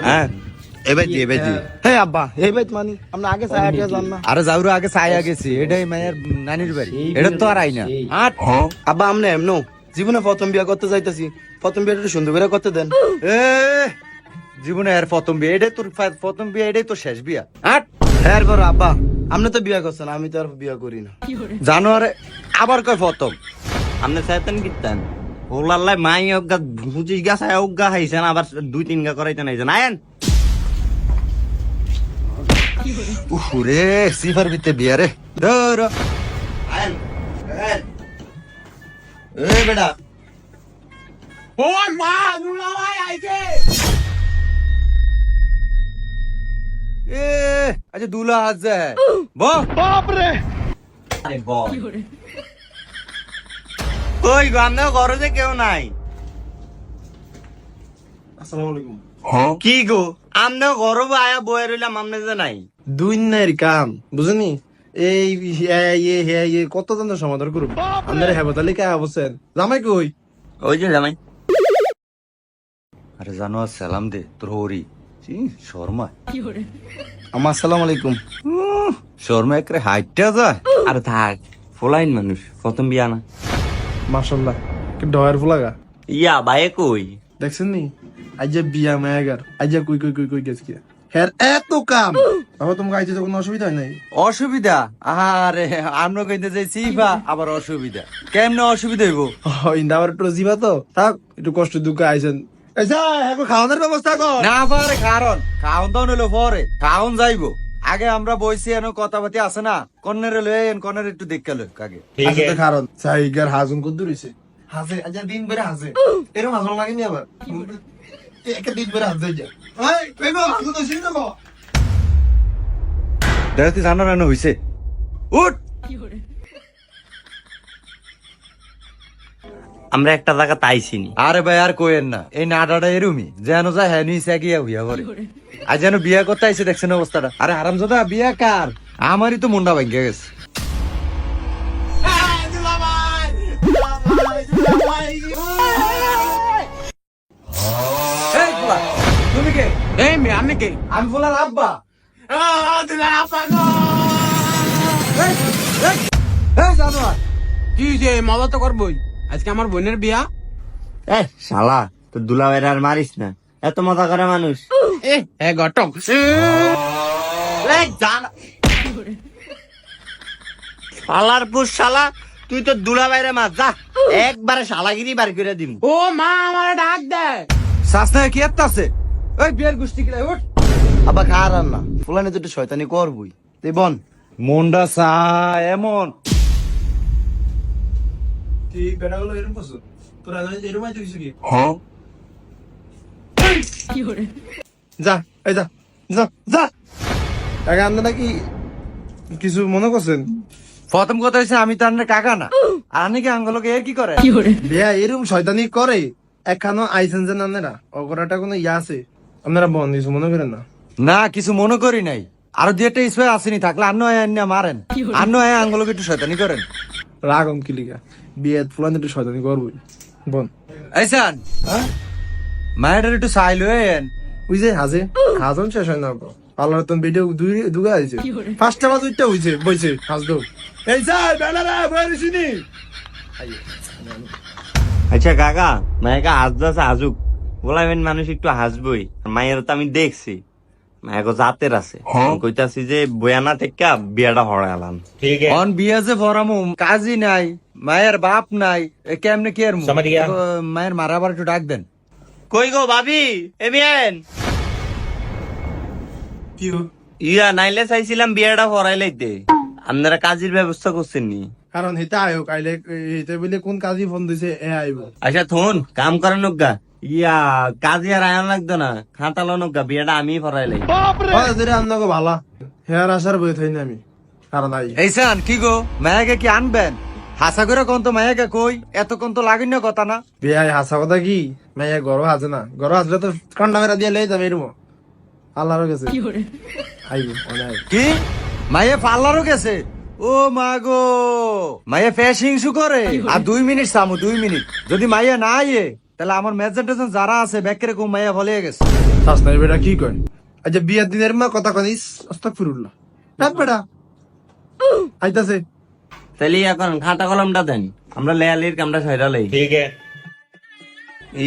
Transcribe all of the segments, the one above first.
হ্যাঁ এবার দি হ্যাঁ আব্বা এই বাইত মানি আমরা আগে চাই আগে জান না আরে যাওর আগে চাইয়া গেছি এটাই মায়ের নানির বাড়ি এটা তো আর আই না আট আব্বা আমনে এমনো জীবনে প্রথম বিয়া করতে যাইতাছি প্রথম বিয়াটা একটু সুন্দর করে করতে দেন এ জীবনে আর প্রথম বিয়ে এটাই তোর প্রথম বিয়ে এটাই তোর শেষ বিয়া আট হ্যাঁ বড় আব্বা আপনি তো বিয়া করছেন আমি তো আর বিয়া করি না জানোয়ারে আবার কয় প্রথম আপনি চাইতেন কিতেন ওলাল্লাই মাই অজ্ঞা বুঝিস গা চাই অজ্ঞা খাইছেন আবার 2-3 গা করাইতে নাইছেন আয়েন উহুরে সিফার ভিতরে বিয়া রে ধর আয়েন এ বেটা ওই মা দুলাভাই আইছে এ আচ্ছা দুলা হাত যায় বাপ রে আরে বল কই গো আপনার ঘরে যে কেউ নাই আসসালামু আলাইকুম কি গো আপনার ঘরে আয়া বয়ে রইলাম আপনি যে নাই দুই নাইর কাম বুঝনি এই কত জন সমাধান করুন আপনারা হেবতালি কে অবস্থা জামাই কই ওই যে জামাই আরে জানোয়ার সালাম দে তোর হরি শর্মা আম্মা আসসালামু আলাইকুম শর্মা একরে হাইটটা যায় আর থাক ফোলাইন মানুষ প্রথম বিয়া না মাশাআল্লাহ কি ডয়ার ফুলাগা ইয়া বাইয়ে কই দেখছেন নি আজ যে বিয়া মায়াগার আজ যে কই গেছ কি হ্যাঁ এত কাম বাবা তোমাকে আইতে তো কোনো অসুবিধা হয় নাই অসুবিধা আরে আমরা কইতে যাই সিফা আবার অসুবিধা কেমনে অসুবিধা হইব ইন্দাবার একটু জিবা তো থাক একটু কষ্ট দুঃখ আইছেন আচ্ছা এখন খাওয়ানোর ব্যবস্থা কর না পারে কারণ খাওন দাওন হইলো পরে খাওন যাইবো আগে আমরা বইছি এনো কথাবার্তি আছে না কর্নারে লয়ে কর্নারে একটু দেখে লই কাকে আচ্ছা তো কারণ সাইগার হাজুন কত দূরিছে হাজে আজ দিন বেরে হাজে এরকম হাজুন লাগেনি আবার একটা দিন বেরে হাজে যা এই কইবো হাজুন তো শুনে গো দেখতে জানো রানো হইছে উঠ আমরা একটা জায়গা তাইছি নি আরে ভাই আর কোয়েন না এই নাডাটা এরুমি যেন যায় হ্যাঁ নিছে গিয়া হইয়া করে আজ যেন বিয়া করতে আইছে দেখছেন অবস্থাটা আরে হারামজাদা বিয়া কার আমারই তো মুন্ডা ভাঙ্গে গেছে এই বুলা, তুমি কে এই মে আমি কে আমি বলার আব্বা এই, এই, এই জানোয়ার কি যে মজা তো করবই আজকে আমার বোনের বিয়া এ শালা তো দুলাভাইরা আর মারিস না এত মজা করে মানুষ এ ঘটক শালার পুষ শালা তুই তো দুলাভাইরে মার যা একবারে শালাগিরি বার করে দিম ও মা আমার ডাক দেয় শাস্তা কি একটা আছে ওই বিয়ের গোষ্ঠী কিলাই উঠ আবার খারাপ না ফুলানি তো একটু শয়তানি করবই তুই বন মন্ডা সা এমন তুই বেড়াগুলো এরকম করছো তোরা এরকম আইতে কিছু কি হ্যাঁ যা এই যা যা যা আগে আমরা নাকি কিছু মনে করছেন প্রথম কথা হচ্ছে আমি তো আপনার কাকা না আর আপনি কি আঙ্গলকে এ কি করে বিয়া এরকম শয়তানি করে একখানো আইসেন যে আপনারা অগরাটা কোনো ইয়া আছে আপনারা বন কিছু মনে করেন না না কিছু মনে করি নাই আরো দুই একটা ইস্যু আসেনি থাকলে আন্ন আন্না মারেন আন্ন আঙ্গলকে একটু শয়তানি করেন রাগম কিলিকা বিয়ে ফুলানি একটু শয়তানি করবই বন আইসান হ্যাঁ মায়ের একটু সাইল হয়েন ওই যে হাজে হাজন শেষ হয় না পার্লার তো ভিডিও দুগা আছে ফার্স্টটা বাজ উইটা হইছে বইছে হাজ দো এই স্যার বেলারা বইরে শুনি আচ্ছা কাকা মায়েকে হাসদাসে হাসুক বলাবেন মানুষ একটু হাসবই মায়ের তো আমি দেখছি মায়েকে জাতের আছে কইতাছি যে বয়ানা থেকে বিয়াটা হড়ালাম অন বিয়া যে ভরামু কাজই নাই মায়ের বাপ নাই এ কেমনে কি আর মায়ের মারাবার একটু ডাক দেন কই গো ভাবি এমিয়েন কি ইয়া নাইলে চাইছিলাম বিয়াটা হরাই লাইতে আপনারা কাজের ব্যবস্থা করছেন নি কারণ হিতা আয়ো কাইলে হিতে বলে কোন কাজী ফোন দিছে এ আইব আচ্ছা থুন কাম করানো গা ইয়া কাজে আর আয়ন লাগতো না খাতালো গা বিয়াটা আমি হরাই লাই যেটা আপনাকে ভালা হেয়ার আসার বই থাই না আমি কারণ আই এইসান কি গো মায়াকে কি আনবেন হাসা করে কোন তো মায়াকে কই এতক্ষণ তো লাগেন না কথা না বিয়া হাসা কথা কি মাইয়া গরো হাজে না গরো হাজলে তো কান্ডা মেরা দিয়ে লই যাবে এরম আল্লাহর কাছে আইব অনেক কি মায়ে পার্লারও গেছে ও মা গো মায়ে ফ্যাশিং শু করে আর 2 মিনিট সামু 2 মিনিট যদি মাইয়া না আইয়ে তাহলে আমার মেজর টেজন যারা আছে ব্যাকের কম মাইয়া ভলে গেছে। শাস্তাই বেটা কি কয়? আচ্ছা বিয়ার দিনের মা কথা কনিস, আস্তাগফিরুল্লাহ। রাত বেটা আইতাছে। তাহলে এখন খাতা কলমটা দেন, আমরা লেয়ালির কামটা সাইরা লই। ঠিক আছে।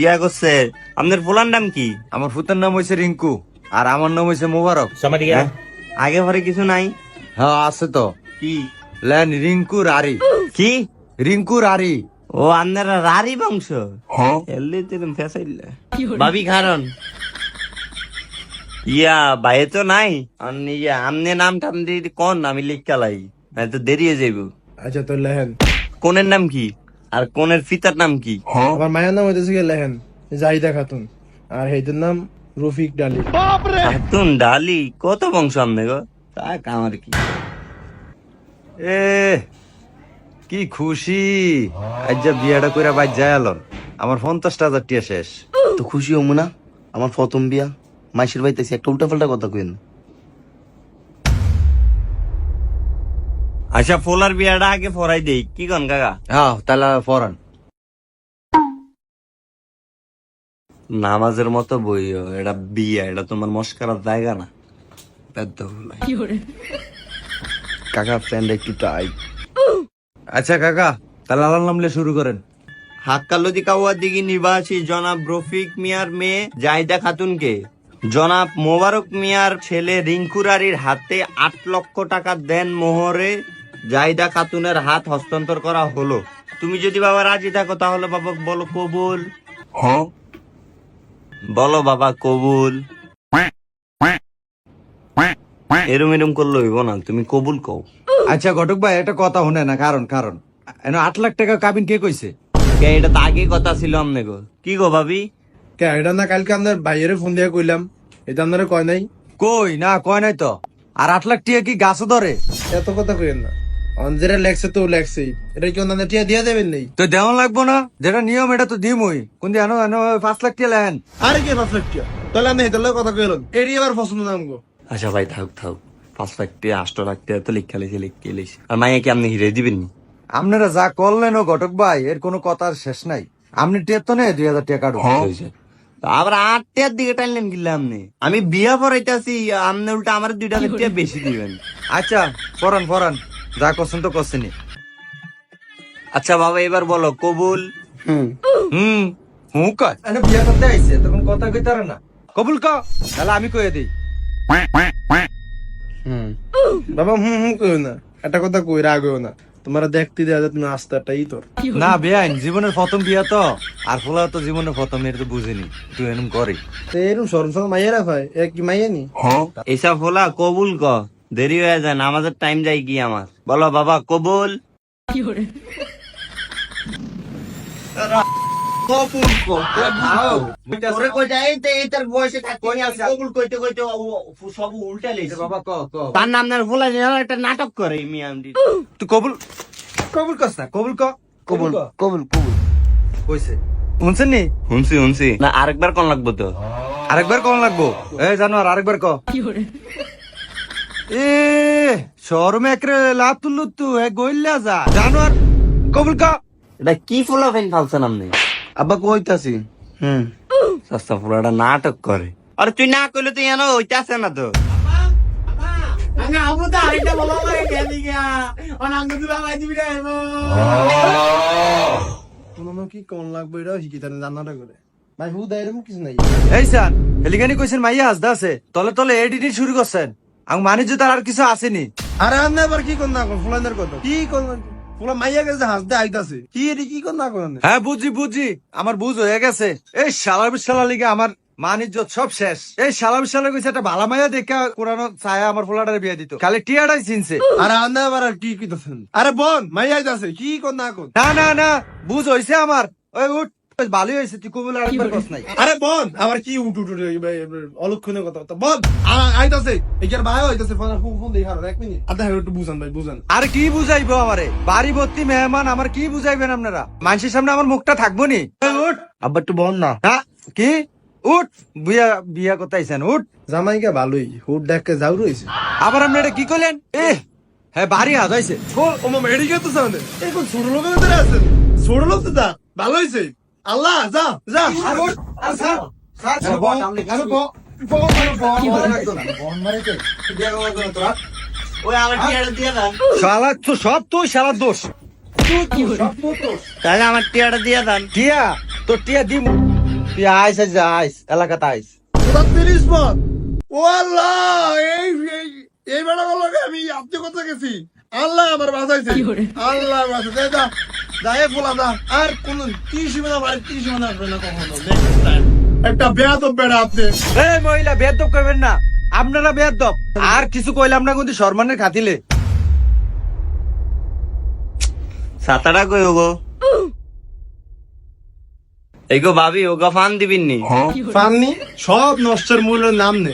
ইয়া করছে, আপনার ফুলার নাম কি? আমার ফুতের নাম হয়েছে রিঙ্কু আর আমার নাম হয়েছে মোবারক। হ্যাঁ? আগে পরে কিছু নাই? হ্যাঁ আছে তো। কি লেন রিঙ্কু রারি। কি রিঙ্কু রারি। ও আপনারা রারি বংশ? এলে তেরম ফেসাইলে ভাবি কারণ ইয়া বাইরে তো নাই। ইয়া আমনে নাম টাম দিয়ে কোন আমি লিখালাই না তো দেরিয়ে যাইব। আচ্ছা তোর লেহেন। কোনের নাম কি আর কোনের পিতার নাম কি? আমার মায়ের নাম হইতেছে কি লেহেন, জাহিদা খাতুন, আর হেইদের নাম রফিক ডালি। খাতুন ডালি। কত বংশ আমনে গো? তা আমার কি এ কি খুশি, আজ যা বিয়াটা কইরা বাইর যায় আলন, আমার 50,000 টিয়া শেষ। তো খুশি হবো না? আমার প্রথম বিয়া, মাইশের বাড়িতেছি, একটা উল্টা পাল্টা কথা কইন। আচ্ছা ফোলার বিয়াটা আগে ফরাই দেই, কি কন কাকা? হ্যাঁ তাহলে ফরান। নামাজের মতো বইও, এটা বিয়া, এটা তোমার মস্কারার জায়গা না। পেদ্দ ফুলাই। কাকা ফ্রেন্ড একটু টাইট। আচ্ছা কাকা তাহলে আল্লাহ নামলে শুরু করেন। হাক্কালদি কাওয়ার দিঘি নিবাসী জনাব রফিক মিয়ার মেয়ে জাহিদা খাতুনকে জনাব মোবারক মিয়ার ছেলে রিঙ্কুরারির হাতে 8 লক্ষ টাকা দেন মোহরে জাহিদা খাতুনের হাত হস্তান্তর করা হলো। তুমি যদি বাবা রাজি থাকো তাহলে বাবা বলো কবুল। বলো বাবা কবুল। এরম এরম করলে হইব না, তুমি কবুল কও। আচ্ছা ঘটক ভাই একটা কথা শুনে না, কারণ 8 লাখ টাকা কাবিন কে কইছে? কে এটা তো আগে কথা ছিল আমনে গো। কি গো ভাবি? কে এটা না কালকে আপনার ভাইয়ের ফোন দিয়ে কইলাম, এটা আপনারা কয় নাই? কই না কয় নাই তো। আর 8 লাখ টিয়া কি গাছে ধরে? এত কথা কইেন না, অঞ্জেরা লেখছে তো লেখছেই, এটা কি অন্যান্য টিয়া দিয়া দেবেন নেই? তো দেওয়ান লাগবো না, যেটা নিয়ম এটা তো দিমই। কোন দিয়ে 5 লাখ টিয়া লেন। আরে কে 5 লাখ টিয়া? তাহলে আপনি হেতার কথা কইলেন, এরই আবার পছন্দ নাম গো। আচ্ছা ভাই থাক থাক, 5 লাখ টাকা 8 লাখ টাকা তো লিখা লিখে আর মাইয়া কি আপনি হিরে দিবেন নি? আপনারা যা করলেন ও ঘটক ভাই, এর কোনো কথার শেষ নাই। আপনি টিয়া তো নেই 2,000 টাকা কাটুন। আবার 8 টাকার দিকে টানলেন কিনলে আপনি? আমি বিয়া পড়াইতেছি, আপনি উল্টা আমার 2,000 টাকা বেশি দিবেন। আচ্ছা ফরান যা করছেন তো করছেনি। আচ্ছা বাবা এবার বলো কবুল। হুম কয় এনে বিয়া করতে আইছে তখন কথা কইতারে না। কবুল ক, তাহলে আমি কইয়া দেই। বাবা কইও না, একটা কথা কই রাগ হইও না, তোমারা দেখতে দেয়া যায় তুমি আস্তাটাই তোর না বেআইন, জীবনের প্রথম বিয়া তো, আর ফোলা তো জীবনের প্রথম, এটা তো বুঝিনি তুই এরকম করি। তো এরকম সরম সরম মাইয়ারা ভাই, এক কি মাইয়া নি? এইসব হলা কবুল ক, দেরি হয়ে যায় না, আমাদের টাইম যায় কি আমার। বলো বাবা কবুল। তার নাম না বলা একটা নাটক করে তুই কবুল কস না, কবুল ক। কবুল কবুল কবুল কইছে শুনছেন নি? শুনছি না, আরেকবার কোন লাগবো তো? আরেকবার কোন লাগবো? জানোয়ার আরেকবার ক। এ শরমে একরে লাভ তুললু তু গইল্লা যা জানোয়ার, কবুল ক। এটা কি ফুলা ফেন ফালছেন আপনি? আব্বা কইতাছি। সস্তা ফুলাটা নাটক করে। আরে তুই না কইলে তুই জানো হইতাছে না তো। কোনো কি কোন লাগবে এটা শিখি তার জানাটা করে ভাই, হু দা এরকম কিছু নাই। এই সান এলিগানি কইছেন মাইয়া হাসদা আছে, তলে তলে এডিটিং শুরু করছেন। আমি মানিজ্য তার আর কিছু আসেনি। আরে আমি আবার কি কোন না কোন ফুলানের কথা কি কোন ফুলা মাইয়া গেছে হাসতে আইতাছে, কি এটি কি কোন না কোন? হ্যাঁ বুঝি আমার বুঝ হয়ে গেছে। এই শালা লিগে আমার মানিজ্য সব শেষ। এই শালা কইছে একটা ভালা মাইয়া দেখা কোরআন ছায়া আমার ফুলাটারে বিয়ে দিত, খালি টিয়াটাই চিনছে। আরে আমি আবার আর কি কইতাছেন? আরে বোন মাইয়া আইতাছে, কি কোন না কোন? না বুঝ হইছে আমার। ওই উঠ, ভালোই হয়েছে তুই কবুল আরেকবার কস নাই। আরে বোন আবার কি উঠ অলক্ষণের কথা বোন আইতাছে, এখানে ভাই হইতাছে, ফোন দেই হারো 1 মিনিট আধা একটু বুঝান ভাই বুঝান। আর কি বুঝাইবো আমারে? বাড়ি ভর্তি মেহমান, আমার কি বুঝাইবেন আপনারা? মানুষের সামনে আমার মুখটা থাকবো নি? উঠ আব্বা একটু বল না। হ্যাঁ কি উঠ, বিয়া করতে আইছেন উঠ। জামাইকা ভালোই হুট দেখে যাও রইছে। আবার আপনি এটা কি করলেন? হ্যাঁ বাড়ি হাত হয়েছে। ও মামা এদিকে তো সামনে এখন ছোট লোকের ভিতরে আছেন, ছোট লোক তো দা ভালো হইছে। আল্লাহ যা যা ওই আমার টিয়াটা দিয়ে দেন শালা তো সব তুই শালার দোষ তাহলে আমার টিয়াটা দিয়ে দেন। টিয়া তোর টিয়া দিম তুই আইস আইস আইস এলাকাতে আইস ও আল্লাহ এই বেড়া গুলোকে আমি আপনি কোথায় গেছি আল্লাহ আমার বাঁচাইছে আল্লাহ বাঁচাইছে যা যাই বললাম না আর কোন 30 মিনিট বাড়ি 30 মিনিট আসবে না কখনো নেক্সট টাইম একটা বেয়াদব বেড়া আপনি এই মহিলা বেয়াদব করবেন না আপনারা বেয়াদব আর কিছু কইলাম না কিন্তু সম্মানের খাতিলে সাতাটা কই ওগো এইগো ভাবি ওগো ফান দিবিননি ফাননি সব নষ্টের মূলের নাম নে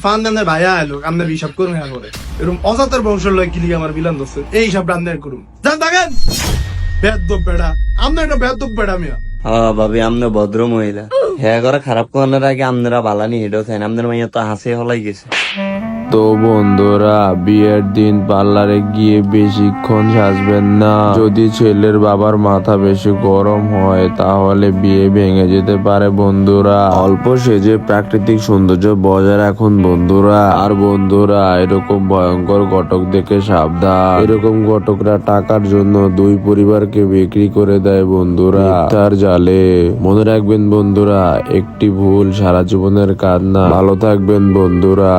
ফান নামে ভাইয়া এলো আপনার হিসাব করুন হ্যাঁ করে এরকম অজাতের বংশের লোক কিলিকে আমার বিলান দোষে এই হিসাব রান্নার করুন জান থাকেন বেয়াদব বেড়া আমরা একটা বেয়াদব বেড়া মিয়া হ্যাঁ ভাবি আমনে ভদ্র মহিলা হ্যাঁ করে খারাপ করার আগে আপনারা বালানি এটাও চাই আপনার মাইয়া তো হাসে হলাই গেছে। তো বন্ধুরা বিয়ের দিন পার্লারে গিয়ে বেশিক্ষণ সাজবেন না, যদি ছেলের বাবার মাথা বেশি গরম হয় তাহলে বিয়ে ভেঙে যেতে পারে বন্ধুরা। অল্প সেজে প্রাকৃতিক সৌন্দর্য বজায় রাখুন বন্ধুরা। আর বন্ধুরা এরকম ভয়ঙ্কর ঘটক দেখে সাবধান, এরকম ঘটকরা টাকার জন্য দুই পরিবারকে বিক্রি করে দেয় বন্ধুরা তার জালে। মনে রাখবেন বন্ধুরা, একটি ভুল সারা জীবনের কান্না। ভালো থাকবেন বন্ধুরা।